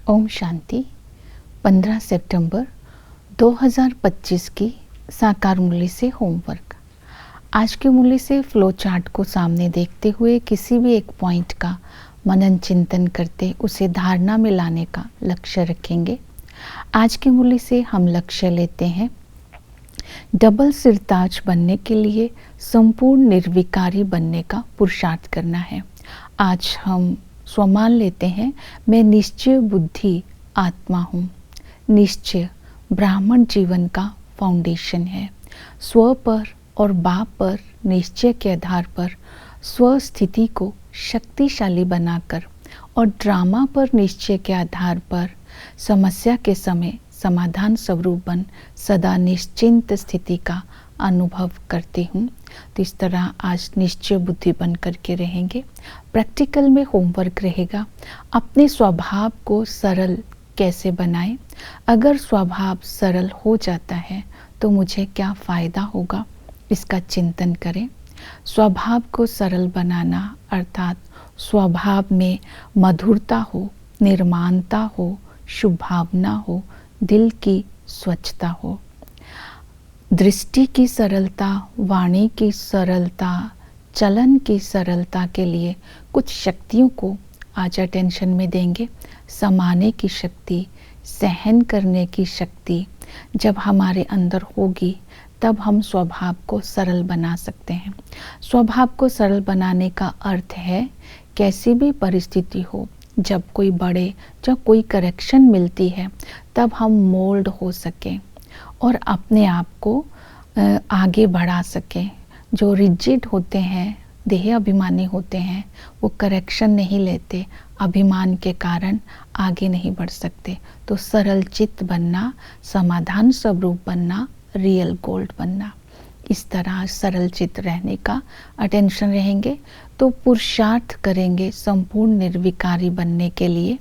ओम शांति। 15 सितंबर 2025 की साकार मूल्य से होमवर्क। आज के मूल्य से फ्लो चार्ट को सामने देखते हुए किसी भी एक पॉइंट का मनन चिंतन करते उसे धारणा में लाने का लक्ष्य रखेंगे। आज के मूल्य से हम लक्ष्य लेते हैं डबल सिरताज बनने के लिए संपूर्ण निर्विकारी बनने का पुरुषार्थ करना है। आज हम स्वमान लेते हैं, मैं निश्चय बुद्धि आत्मा हूँ। निश्चय ब्राह्मण जीवन का फाउंडेशन है। स्व पर और बाप पर निश्चय के आधार पर स्व स्थिति को शक्तिशाली बनाकर और ड्रामा पर निश्चय के आधार पर समस्या के समय समाधान स्वरूप बन सदा निश्चिंत स्थिति का अनुभव करती हूँ। तो इस तरह आज निश्चय बुद्धि बन करके रहेंगे। प्रैक्टिकल में होमवर्क रहेगा, अपने स्वभाव को सरल कैसे बनाएं। अगर स्वभाव सरल हो जाता है तो मुझे क्या फ़ायदा होगा, इसका चिंतन करें। स्वभाव को सरल बनाना अर्थात स्वभाव में मधुरता हो, निर्माणता हो, शुभ भावना हो, दिल की स्वच्छता हो, दृष्टि की सरलता, वाणी की सरलता, चलन की सरलता के लिए कुछ शक्तियों को आज अटेंशन में देंगे। समाने की शक्ति, सहन करने की शक्ति जब हमारे अंदर होगी तब हम स्वभाव को सरल बना सकते हैं। स्वभाव को सरल बनाने का अर्थ है कैसी भी परिस्थिति हो, जब कोई करेक्शन मिलती है तब हम मोल्ड हो सकें और अपने आप को आगे बढ़ा सकें। जो रिजिड होते हैं, देह अभिमानी होते हैं, वो करेक्शन नहीं लेते, अभिमान के कारण आगे नहीं बढ़ सकते। तो सरल चित्त बनना, समाधान स्वरूप बनना, रियल गोल्ड बनना, इस तरह सरल चित्त रहने का अटेंशन रहेंगे। तो पुरुषार्थ करेंगे संपूर्ण निर्विकारी बनने के लिए।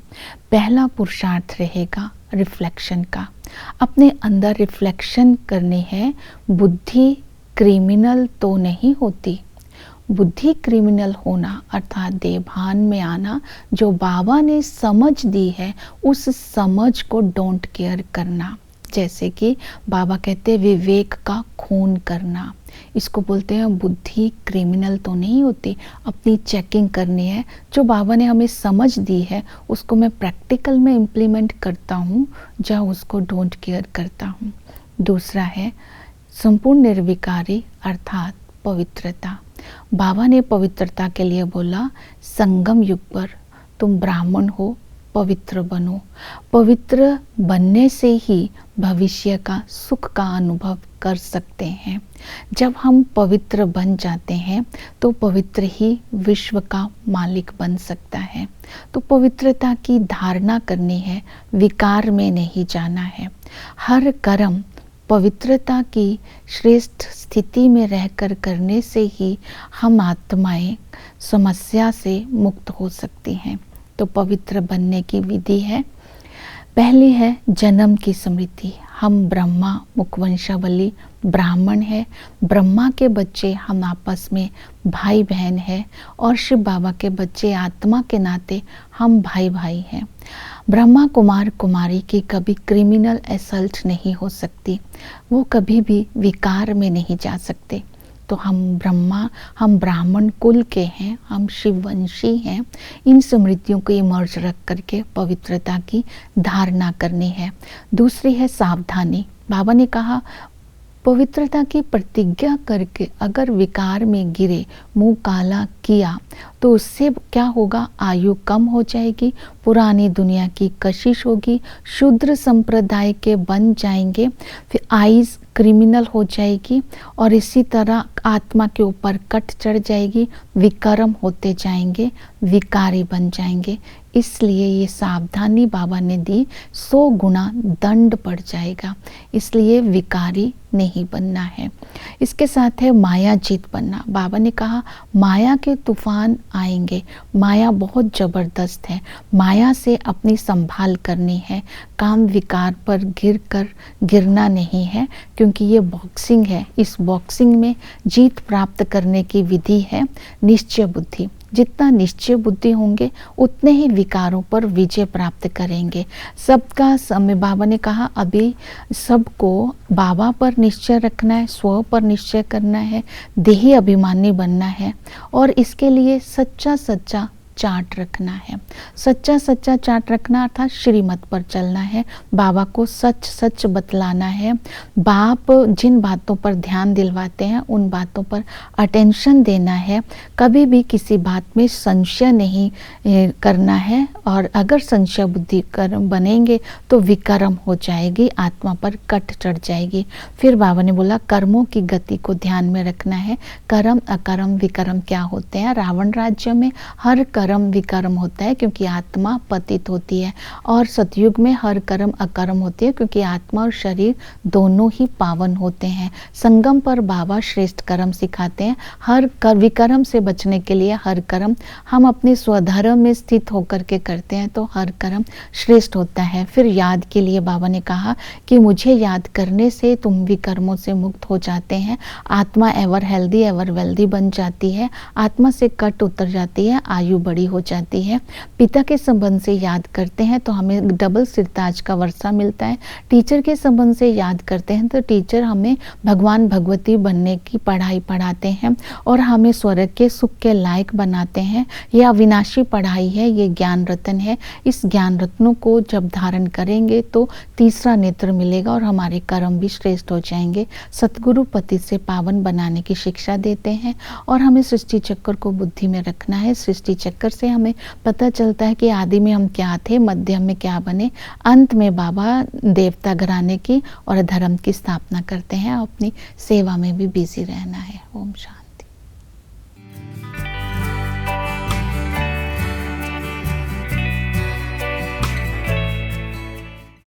पहला पुरुषार्थ रहेगा रिफ्लेक्शन का। अपने अंदर रिफ्लेक्शन करनी है। बुद्धि क्रिमिनल तो नहीं होती। बुद्धि क्रिमिनल होना अर्थात देभान में आना, जो बाबा ने समझ दी है उस समझ को डोंट केयर करना। जैसे कि बाबा कहते हैं विवेक का खून करना, इसको बोलते हैं बुद्धि क्रिमिनल तो नहीं होती। अपनी चेकिंग करनी है, जो बाबा ने हमें समझ दी है उसको मैं प्रैक्टिकल में इम्प्लीमेंट करता हूँ या उसको डोंट केयर करता हूँ। दूसरा है संपूर्ण निर्विकारी अर्थात पवित्रता। बाबा ने पवित्रता के लिए बोला संगम युग पर तुम ब्राह्मण हो, पवित्र बनो। पवित्र बनने से ही भविष्य का सुख का अनुभव कर सकते हैं। जब हम पवित्र बन जाते हैं तो पवित्र ही विश्व का मालिक बन सकता है। तो पवित्रता की धारणा करनी है, विकार में नहीं जाना है। हर कर्म पवित्रता की श्रेष्ठ स्थिति में रहकर करने से ही हम आत्माएं समस्या से मुक्त हो सकती हैं। तो पवित्र बनने की विधि है, पहली है जन्म की स्मृति। हम ब्रह्मा मुखवंशावली ब्राह्मण है, ब्रह्मा के बच्चे हम आपस में भाई बहन है और शिव बाबा के बच्चे आत्मा के नाते हम भाई भाई हैं। ब्रह्मा कुमार कुमारी की कभी क्रिमिनल असल्ट नहीं हो सकती, वो कभी भी विकार में नहीं जा सकते। तो हम ब्राह्मण कुल के हैं, हम शिववंशी हैं। इन स्मृतियों को इमर्ज रख करके पवित्रता की धारणा करनी है। दूसरी है सावधानी। बाबा ने कहा पवित्रता की प्रतिज्ञा करके अगर विकार में गिरे, मुंह काला किया तो उससे क्या होगा, आयु कम हो जाएगी, पुरानी दुनिया की कशिश होगी, शूद्र संप्रदाय के बन जाएंगे, फिर आइज क्रिमिनल हो जाएगी और इसी तरह आत्मा के ऊपर कट चढ़ जाएगी, विकर्म होते जाएंगे, विकारी बन जाएंगे। इसलिए ये सावधानी बाबा ने दी, 100 गुना दंड पड़ जाएगा। इसलिए विकारी नहीं बनना है। इसके साथ है माया जीत बनना। बाबा ने कहा माया के तूफान आएंगे, माया बहुत ज़बरदस्त है, माया से अपनी संभाल करनी है। काम विकार पर गिरना नहीं है, क्योंकि ये बॉक्सिंग है। इस बॉक्सिंग में जीत प्राप्त करने की विधि है निश्चय बुद्धि। जितना निश्चय बुद्धि होंगे उतने ही विकारों पर विजय प्राप्त करेंगे। सबका समय बाबा ने कहा अभी सबको बाबा पर निश्चय रखना है, स्व पर निश्चय करना है, देही अभिमानी बनना है और इसके लिए सच्चा सच्चा चार्ट रखना है। सच्चा सच्चा चार्ट रखना अर्थात श्रीमत पर चलना है, बाबा को सच सच बतलाना है। बाप जिन बातों पर ध्यान दिलवाते हैं उन बातों पर अटेंशन देना है। कभी भी किसी बात में संशय नहीं करना है और अगर संशय बुद्धि कर्म बनेंगे तो विकर्म हो जाएगी, आत्मा पर कट चढ़ जाएगी। फिर बाबा ने बोला कर्मों की गति को ध्यान में रखना है। कर्म अकर्म विकर्म क्या होते हैं? रावण राज्य में हर कर्म विकर्म होता है क्योंकि आत्मा पतित होती है और सतयुग में हर कर्म अकर्म होती है क्योंकि आत्मा और शरीर दोनों ही पावन होते हैं। संगम पर बाबा श्रेष्ठ कर्म सिखाते हैं। हर विकर्म से बचने के लिए हर कर्म हम अपने स्वधर्म में स्थित होकर के करते हैं तो हर कर्म श्रेष्ठ होता है। फिर याद के लिए बाबा ने कहा कि मुझे याद करने से तुम विकर्मों से मुक्त हो जाते हैं, आत्मा एवर हेल्दी एवर वेल्दी बन जाती है, आत्मा से कट उतर जाती है, आयु बड़ी हो जाती है। पिता के संबंध से याद करते हैं तो हमें डबल सिरताज का वर्षा मिलता है। टीचर के संबंध से याद करते हैं तो टीचर हमें भगवान भगवती बनने की पढ़ाई पढ़ाते हैं और हमें स्वर्ग के सुख के लायक बनाते हैं। यह अविनाशी पढ़ाई है, ये ज्ञान रत्न है। इस ज्ञान रत्नों को जब धारण करेंगे तो तीसरा नेत्र मिलेगा और हमारे कर्म भी श्रेष्ठ हो जाएंगे। सतगुरु पति से पावन बनाने की शिक्षा देते हैं और हमें सृष्टि चक्र को बुद्धि में रखना है। सृष्टि चक्कर से हमें पता चलता है कि आदि में हम क्या थे, मध्य में क्या बने, अंत में बाबा देवता घराने की और धर्म की स्थापना करते हैं। अपनी सेवा में भी बिजी रहना है। ओम शांति।